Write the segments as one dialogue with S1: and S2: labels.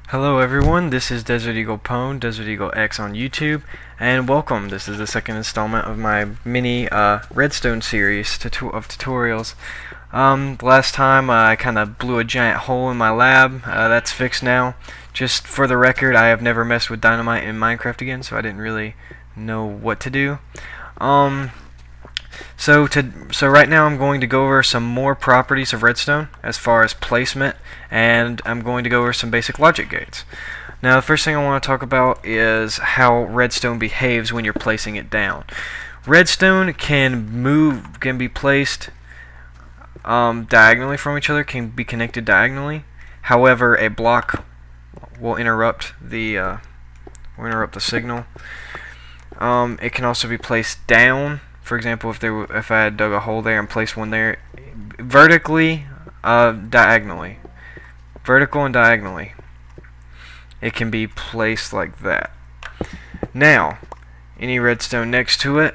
S1: Hello everyone, this is Desert Eagle Pwn, Desert Eagle X on YouTube, and welcome. This is the second installment of my mini Redstone series of tutorials. Last time I kind of blew a giant hole in my lab. That's fixed now. Just for the record, I have never messed with dynamite in Minecraft again, so I didn't really know what to do. So right now I'm going to go over some more properties of Redstone as far as placement, and I'm going to go over some basic logic gates. Now the first thing I want to talk about is how Redstone behaves when you're placing it down. Redstone can be placed diagonally from each other, can be connected diagonally. However, a block will interrupt the signal. It can also be placed down. For example, if I had dug a hole there and placed one there, vertically, diagonally, vertical and diagonally, it can be placed like that. Now, any redstone next to it,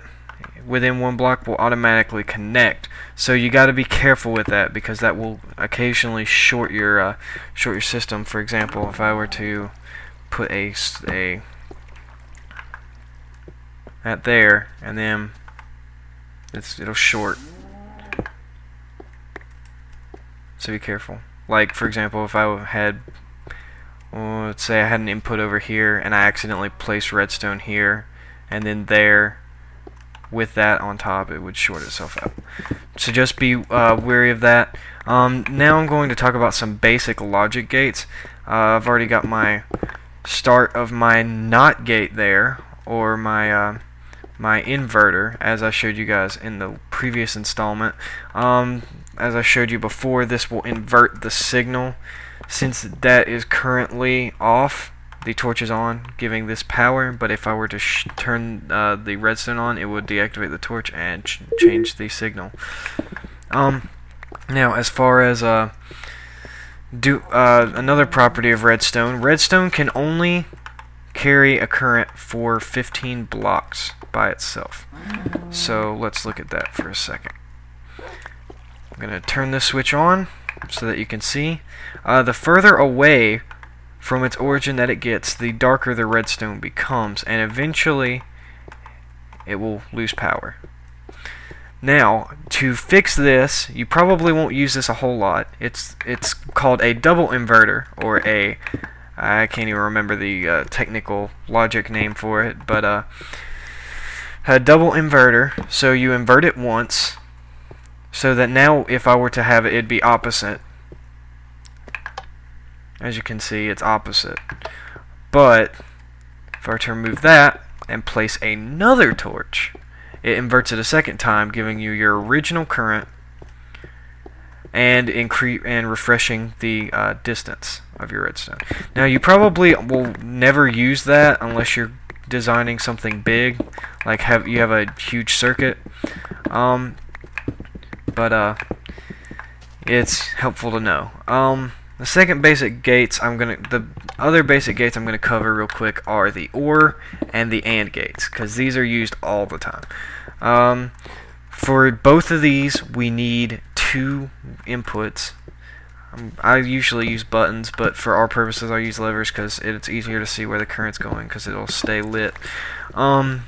S1: within one block, will automatically connect. So you got to be careful with that, because that will occasionally short your system. For example, if I were to put a at there and then it'll short. So be careful. Like, for example, if I had, let's say I had an input over here and I accidentally placed redstone here and then there with that on top, it would short itself out. So just be wary of that. Now I'm going to talk about some basic logic gates. I've already got my start of my NOT gate there, or my inverter, as I showed you guys in the previous installment. As I showed you before, this will invert the signal. Since that is currently off, the torch is on, giving this power, but if I were to turn the redstone on, it would deactivate the torch and change the signal. Now, as far as another property of redstone can only carry a current for 15 blocks by itself. So let's look at that for a second. I'm going to turn this switch on so that you can see. The further away from its origin that it gets, the darker the redstone becomes, and eventually it will lose power. Now, to fix this, you probably won't use this a whole lot. It's called a double inverter, or I can't even remember the technical logic name for it, but a double inverter. So you invert it once, so that now if I were to have it, it'd be opposite. As you can see, it's opposite. But if I were to remove that and place another torch, it inverts it a second time, giving you your original current and refreshing the distance of your redstone. Now, you probably will never use that unless you're designing something big, like you have a huge circuit. But it's helpful to know. The second basic gates the other basic gates I'm gonna cover real quick are the OR and the AND gates, because these are used all the time. For both of these, we need two inputs. I usually use buttons, but for our purposes I use levers because it's easier to see where the current's going, because it'll stay lit. An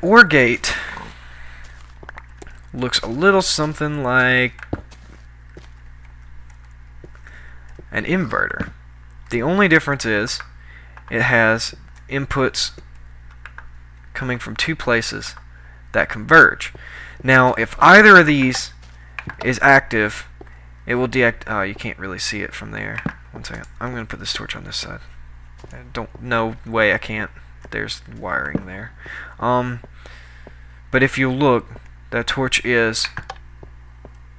S1: OR gate looks a little something like an inverter. The only difference is it has inputs coming from two places that converge. Now, if either of these is active, it will oh, you can't really see it from there. One second. I'm going to put this torch on this side. No way I can't. There's wiring there. But if you look, that torch is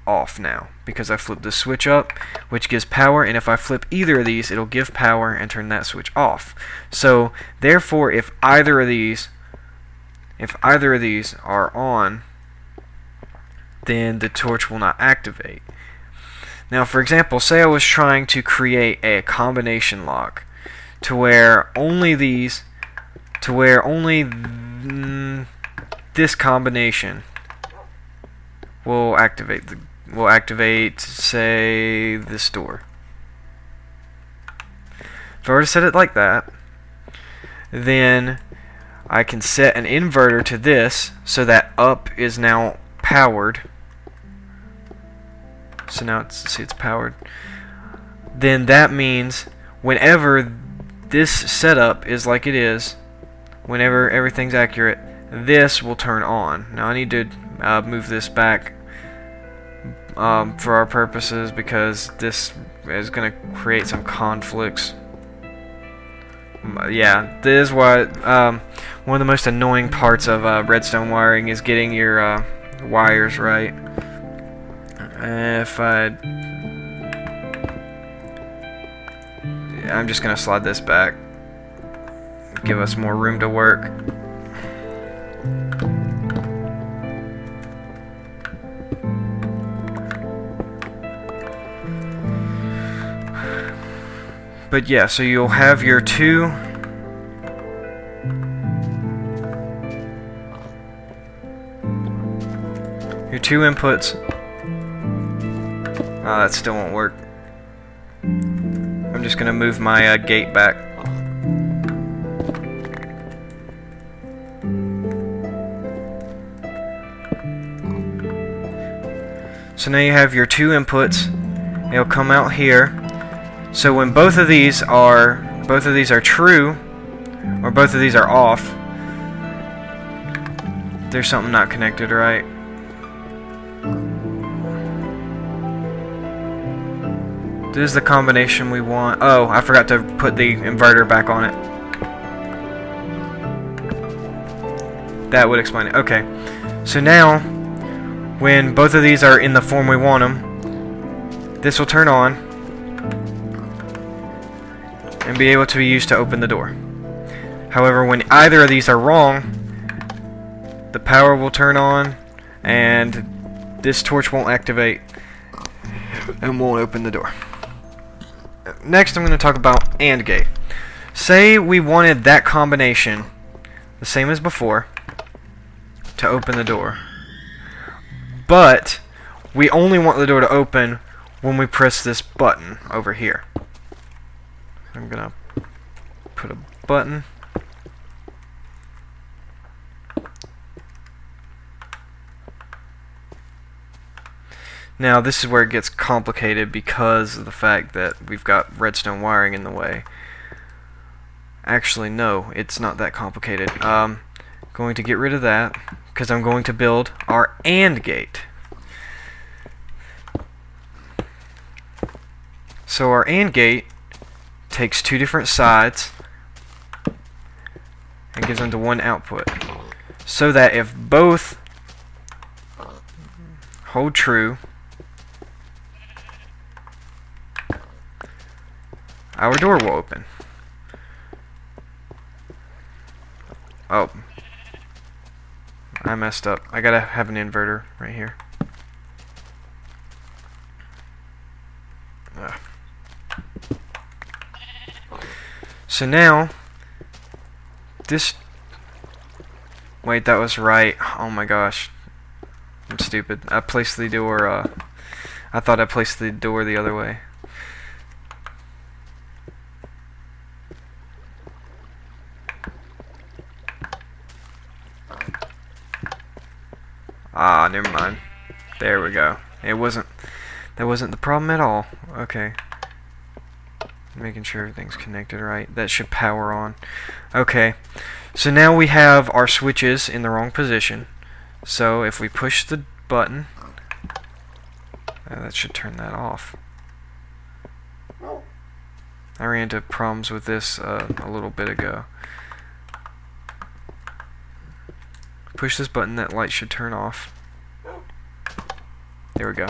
S1: off now, because I flipped the switch up, which gives power, and if I flip either of these, it'll give power and turn that switch off. So, therefore, if either of these are on, then the torch will not activate. Now, for example, say I was trying to create a combination lock to where only this combination will activate, say, this door. If I were to set it like that, then I can set an inverter to this so that up is now powered. So now it's powered. Then that means whenever this setup is like it is, whenever everything's accurate, this will turn on. Now I need to move this back for our purposes because this is going to create some conflicts. Yeah, this is what one of the most annoying parts of redstone wiring is getting your wires right. I'm just gonna slide this back, give us more room to work. But yeah, so you'll have your two inputs. Oh, that still won't work. I'm just gonna move my gate back. So now you have your two inputs. It'll come out here. So when both of these are true, or both of these are off, there's something not connected right. This is the combination we want. Oh, I forgot to put the inverter back on it. That would explain it. Okay. So now, when both of these are in the form we want them, this will turn on and be able to be used to open the door. However, when either of these are wrong, the power will turn on and this torch won't activate and won't open the door. Next, I'm going to talk about AND gate. Say we wanted that combination, the same as before, to open the door. But we only want the door to open when we press this button over here. I'm going to put a button. Now this is where it gets complicated because of the fact that we've got redstone wiring in the way. Actually, no, it's not that complicated. Going to get rid of that because I'm going to build our AND gate. So our AND gate takes two different sides and gives them to one output. So that if both hold true, our door will open. Oh, I messed up. I gotta have an inverter right here. Ugh. So now, this... Wait, that was right. Oh my gosh. I'm stupid. I placed the door, I thought I placed the door the other way. Ah, never mind. There we go. That wasn't the problem at all. Okay. Making sure everything's connected right. That should power on. Okay. So now we have our switches in the wrong position. So if we push the button, that should turn that off. I ran into problems with this a little bit ago. Push this button, that light should turn off. There we go.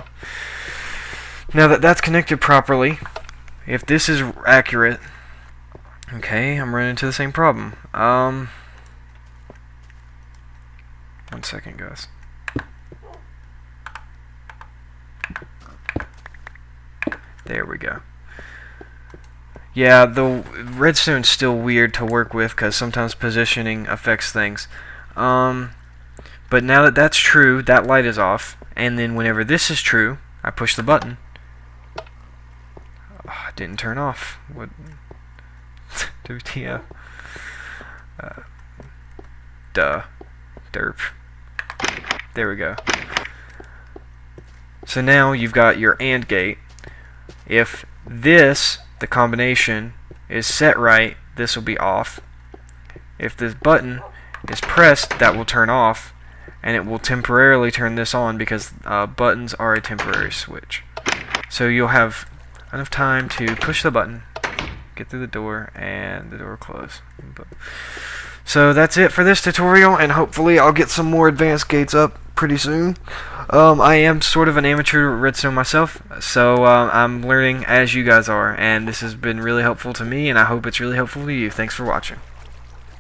S1: Now that that's connected properly, if this is accurate, okay, I'm running into the same problem. 1 second, guys. There we go. Yeah, the redstone's still weird to work with because sometimes positioning affects things. But now that that's true, that light is off, and then whenever this is true, I push the button. Oh, it didn't turn off. What? WTF. Duh. Derp. There we go. So now you've got your AND gate. If this, the combination, is set right, this will be off. If this button is pressed, that will turn off, and it will temporarily turn this on because buttons are a temporary switch. So you'll have enough time to push the button, get through the door, and the door will close. So that's it for this tutorial, and hopefully I'll get some more advanced gates up pretty soon. I am sort of an amateur at Redstone myself, so I'm learning as you guys are, and this has been really helpful to me, and I hope it's really helpful to you. Thanks for watching.